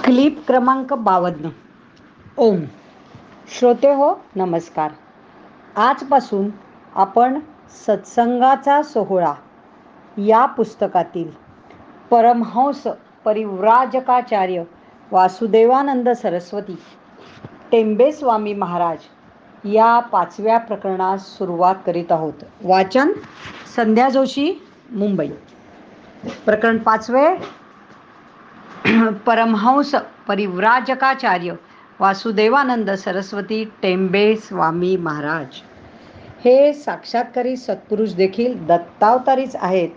Clip क्रमांक 52. ओम. श्रोते हो, नमस्कार. आजपासून आपण सत्संगाचा सोहळा या पुस्तकातील परमहंस परिव्राजकाचार्य वासुदेवानंद सरस्वती टेंबे स्वामी महाराज या 5व्या प्रकरणास सुरुवात करीत आहोत. वाचन संध्या जोशी, मुंबई. प्रकरण 5वे. परमहंस परिव्राजकाचार्य वासुदेवानंद सरस्वती टेंबे स्वामी महाराज हे साक्षात्कारी सत्पुरुष देखील दत्तावतारीच आहेत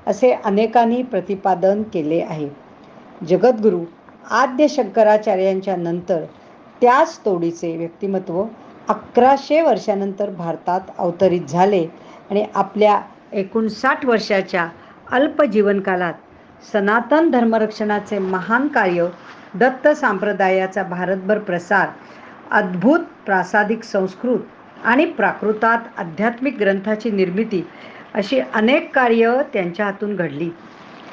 असे अनेकांनी प्रतिपादन केले आहे. जगद्गुरू आद्य शंकराचार्यांच्या नंतर त्याच तोडीचे व्यक्तिमत्व 1100 वर्षानंतर भारतात अवतरित झाले आणि आपल्या 59 वर्षाच्या अल्प जीवनकालात सनातन धर्मरक्षणाचे महान कार्य, दत्त संप्रदायाचा भारतभर प्रसार, अद्भुत प्रासादिक संस्कृत आणि प्राकृतात आध्यात्मिक ग्रंथाची निर्मिती अशी अनेक कार्य त्यांच्या हातून घडली.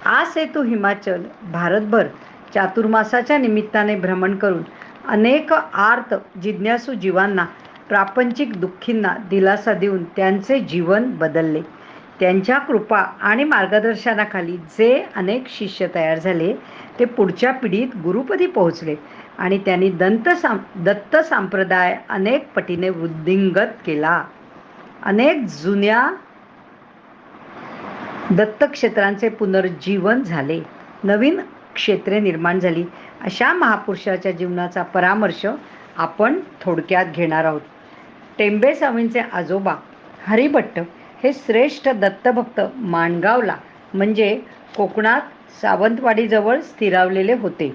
आ सेतू हिमाचल भारतभर चातुर्मासाच्या निमित्ताने भ्रमण करून अनेक आर्त जिज्ञासू जीवांना, प्रापंचिक दुःखींना दिलासा देऊन त्यांचे जीवन बदलले. त्यांच्या कृपा आणि मार्गदर्शनाखाली जे अनेक शिष्य तयार झाले ते पुढच्या पिढीत गुरुपदी पोहोचले आणि त्यांनी दत्त संप्रदाय अनेक पटीने वृद्धिंगत केला. अनेक जुन्या दत्तक्षेत्रांचे पुनर्जीवन झाले, नवीन क्षेत्रे निर्माण झाली. अशा महापुरुषाच्या जीवनाचा परामर्श आपण थोडक्यात घेणार आहोत. टेंबे स्वामींचे आजोबा हरिभट्ट हे श्रेष्ठ दत्तभक्त माणगावला म्हणजे कोकणात सावंतवाडीजवळ स्थिरावलेले होते.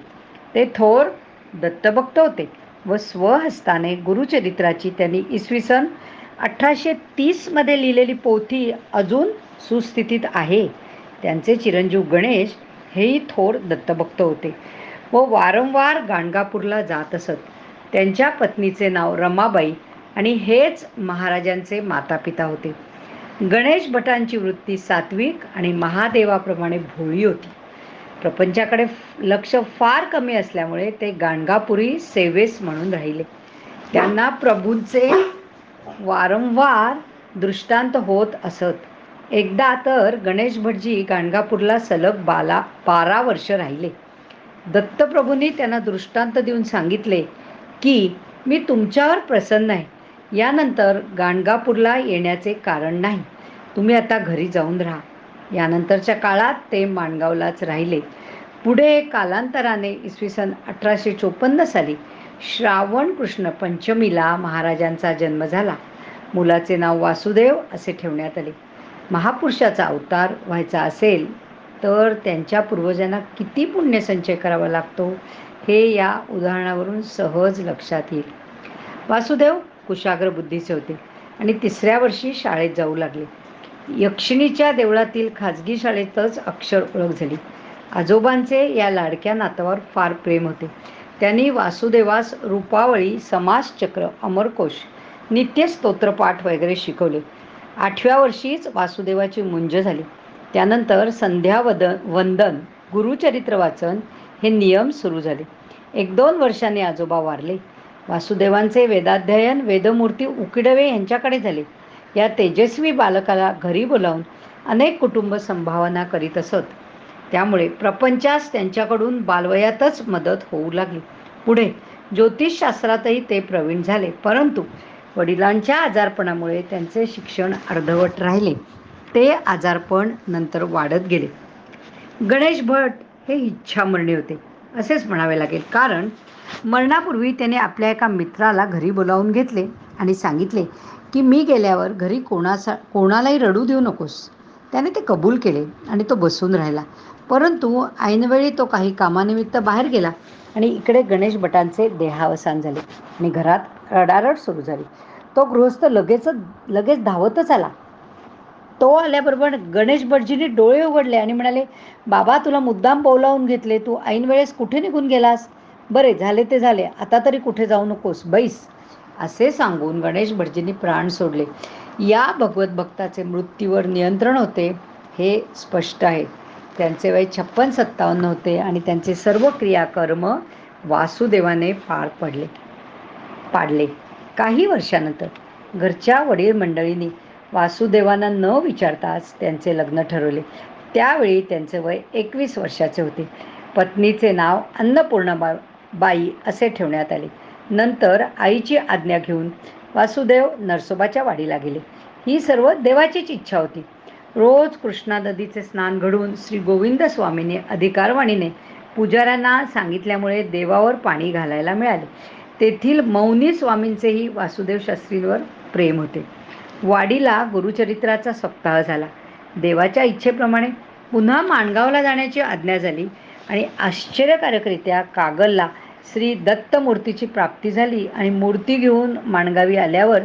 ते थोर दत्तभक्त होते व स्वहस्ताने गुरुचरित्राची त्यांनी इसवी सन 1830 मध्ये लिहिलेली पोथी अजून सुस्थितीत आहे. त्यांचे चिरंजीव गणेश हेही थोर दत्तभक्त होते व वारंवार गाणगापूरला जात असत. त्यांच्या पत्नीचे नाव रमाबाई आणि हेच महाराजांचे मातापिता होते. गणेश भटांची वृत्ती सात्विक आणि महादेवाप्रमाणे भोळी होती. प्रपंचाकडे लक्ष फार कमी असल्यामुळे ते गाणगापुरी सेवेस म्हणून राहिले. त्यांना प्रभूंचे वारंवार दृष्टांत होत असत. एकदा तर गणेश भटजी गाणगापूरला सलग 12 वर्ष राहिले. दत्तप्रभूंनी त्यांना दृष्टांत देऊन सांगितले की मी तुमच्यावर प्रसन्न आहे. यानंतर गाणगापूरला येण्याचे कारण नाही. तुम्ही आता घरी जाऊन राहा. यानंतरच्या काळात ते माणगावलाच राहिले. पुढे कालांतराने इसवी सन 1854 साली श्रावण कृष्ण पंचमीला महाराजांचा जन्म झाला. मुलाचे नाव वासुदेव असे ठेवण्यात आले. महापुरुषाचा अवतार व्हायचा असेल तर त्यांच्या पूर्वजांना किती पुण्यसंचय करावा लागतो हे या उदाहरणावरून सहज लक्षात येईल. वासुदेव कुशाग्र बुद्धीचे होते आणि 3ऱ्या वर्षी शाळेत जाऊ लागले. यक्षिणीच्या देवळातील खाजगी शाळेतच अक्षर ओळख झाली. आजोबांचे या लाडक्या नातवावर फार प्रेम होते. त्यांनी वासुदेवास रूपावळी, समासचक्र, अमरकोश, नित्य स्तोत्रपाठ वगैरे शिकवले. 8व्या वर्षीच वासुदेवाची मुंज झाली. त्यानंतर संध्या वंदन, गुरुचरित्र वाचन हे नियम सुरू झाले. 1-2 वर्षांनी आजोबा वारले. वासुदेवांचे वेदाध्ययन वेदमूर्ती उकिडवे यांच्याकडे झाले. या तेजस्वी बालकाला घरी बोलावून अनेक कुटुंब संभावना करीत असत. त्यामुळे प्रपंचास त्यांच्याकडून बालवयातच मदत होऊ लागली. पुढे ज्योतिषशास्त्रातही ते प्रवीण झाले, परंतु वडिलांच्या आजारपणामुळे त्यांचे शिक्षण अर्धवट राहिले. ते आजारपण नंतर वाढत गेले. गणेश भट हे इच्छामरणी होते असेच म्हणावे लागेल, कारण मरणापूर्वी त्याने आपल्या एका मित्राला घरी बोलावून घेतले आणि सांगितले की मी गेल्यावर घरी कोणालाही रडू देऊ नकोस. त्याने ते कबूल केले आणि तो बसून राहिला. परंतु ऐनवेळी तो काही कामानिमित्त बाहेर गेला आणि इकडे गणेश भटांचे देहावसान झाले आणि घरात रडारड सुरू झाली. तो गृहस्थ लगेच धावतच आला. तो आल्याबरोबर गणेश भटजींनी डोळे उघडले आणि म्हणाले, बाबा तुला मुद्दाम बोलावून घेतले, तू ऐनवेळेस कुठे निघून गेलास? बरे झाले ते झाले, आता तरी कुठे जाऊ नकोस, बैस. असे सांगून गणेश भटजींनी प्राण सोडले. या भगवत भक्ताचे मृत्यूवर नियंत्रण होते हे स्पष्ट आहे. त्यांचे वय 56-57 होते आणि त्यांचे सर्व क्रियाकर्म वासुदेवाने पाडले. काही वर्षानंतर घरच्या वडील मंडळींनी वासुदेवांना न विचारताच त्यांचे लग्न ठरवले. त्यावेळी त्यांचे वय 21 वर्षाचे होते. पत्नीचे नाव अन्नपूर्णाबाई असे ठेवण्यात आले. नंतर आईची आज्ञा घेऊन वासुदेव नरसोबाच्या वाडीला गेले. ही सर्व देवाचीच इच्छा होती. रोज कृष्णा नदीचे स्नान घडून श्री गोविंद स्वामींनी अधिकारवाणीने पुजाऱ्यांना सांगितल्यामुळे देवावर पाणी घालायला मिळाले. तेथील मौनी स्वामींचेही वासुदेव शास्त्रींवर प्रेम होते. वाडीला गुरुचरित्राचा सप्ताह झाला. देवाच्या इच्छेप्रमाणे पुन्हा माणगावला जाण्याची आज्ञा झाली आणि आश्चर्यकारकरित्या कागलला श्री दत्तमूर्तीची प्राप्ती झाली आणि मूर्ती घेऊन माणगावी आल्यावर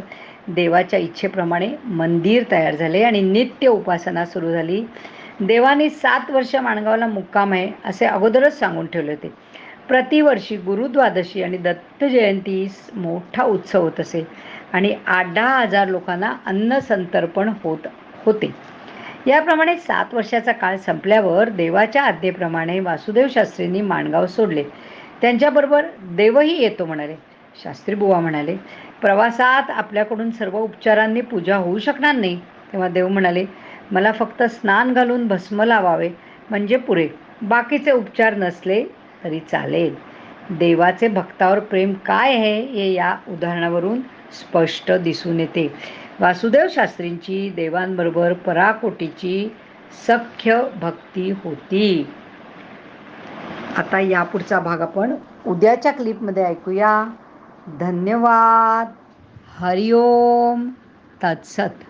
देवाच्या इच्छेप्रमाणे मंदिर तयार झाले आणि नित्य उपासना सुरू झाली. देवाने 7 वर्ष माणगावला मुक्काम आहे असे अगोदरच सांगून ठेवले होते. प्रतिवर्षी गुरुद्वादशी आणि दत्त जयंतीस मोठा उत्सव होत असे आणि 8-10 हजार लोकांना अन्न संतर्पण होत होते. याप्रमाणे 7 वर्षाचा काळ संपल्यावर देवाच्या आज्ञेप्रमाणे वासुदेव शास्त्रींनी माणगाव सोडले. त्यांच्याबरोबर देवही येतो म्हणाले. शास्त्री बुवा म्हणाले, प्रवासात आपल्याकडून सर्व उपचारांनी पूजा होऊ शकणार नाही. तेव्हा देव म्हणाले, मला फक्त स्नान घालून भस्म लावावे म्हणजे पुरे, बाकीचे उपचार नसले तरी चालेल. देवाचे भक्तावर प्रेम काय आहे हे या उदाहरणावरून स्पष्ट दिसून येते. वासुदेव शास्त्रींची देवांबरोबर पराकोटीची सख्य भक्ती होती. आता यापुढचा भाग आपण उद्याच्या क्लिपमध्ये ऐकूया. धन्यवाद. हरिओम तत्सत.